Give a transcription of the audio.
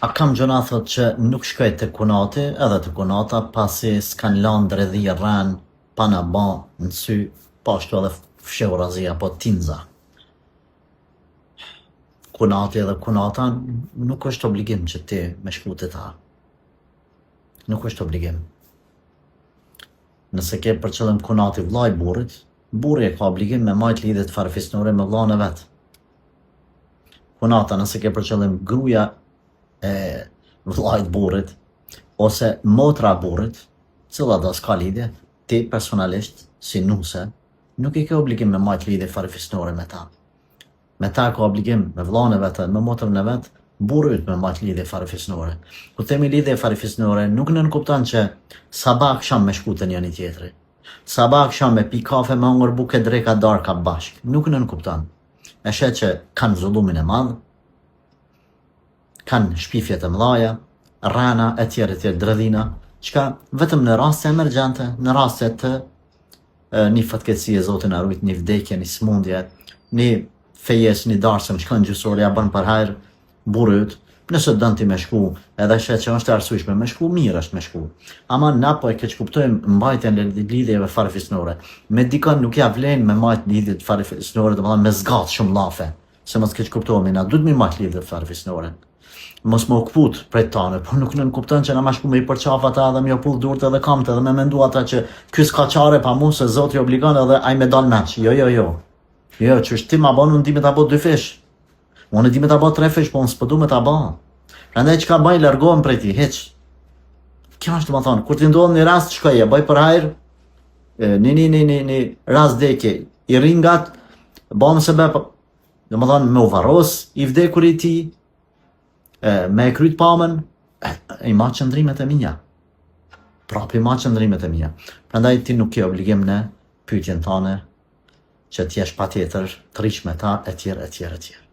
A kam gjona thot që nuk shkoj të kunati edhe të kunata pasi s'kan lanë dredhia rran pa na ba në sy pashtu edhe fshehurazi apo tinza. Kunati edhe kunata nuk është obligim që ti me shku të ta. Nuk është obligim. Nëse ke për qëllim kunati vllai burrit, burri e ka obligim me majt lidhje të farefisnore me vllain e vet. Kunata nëse ke për qëllim gruaja e vllait burrit ose motra burrit, cila do s'ka lidhje, ti personalisht si nuse nuk i ke obligim me majt lidhje farefisnore me ta. Me ta ka obligim me vllain e vet, me motrën e vet, burri me majt lidhje farefisnore. Kur themi lidhje farefisnore, nuk nënkupton që sabah akşam me shku te njëri tjetri. Sabah akşam me pi kafe me hongër buke dreka darka bashk. Nuk nënkupton. E shet që kanë zullumin e madh, kanë shpifjet e mëdhaja, rana e tjerë dredhina, çka vetëm në raste emergjente, në raste të një fatkeqësie, Zoti na ruaj, një vdekje, një smundje, një fejes, një darsëm, shkon gjysorë, ja bën për hajër burrit, nëse dën ti me shku, edhe shet që është e arsyeshme me shku, mirë është me shku. Ama na po e keq kuptojmë mbajtjen e lidhjeve farefisnore. Me dikon nuk ja vlen me majt lidhjet farefisnore, domethënë me zgat shumë llafe. Se mos keq kuptohemi, na duhet me majt lidhje farefisnore. Mos më okuput prej tane, por nuk nënkupton që na ma shku me i përqaf ata dhe me jo pull durët edhe kamët edhe me mendu ata që ky s'ka qare pa mu se Zoti obligon edhe aj me dal meq. Jo. Jo, që është ti ma ban, unë di me ta bo 2 fish. Unë di me ta bo 3 fish, po unë s'pëdu me ta ba. Prandaj që ka baj, largohem prej ti, heq. Kjo është të më thonë, kur ti ndodhë një rast shkoje, baj për hajrë, një rast deke, i ringat, bëmë se be, dhe më thonë, me uvaros, i vdekur i ti, me e kryt pamën, i ma qëndrimet e mija. Prapi ma qëndrimet e mija. Prandaj ti nuk ke obligim në pyetjen tane, që t'jesh pa tjetër, të rish me ta, e tjerë.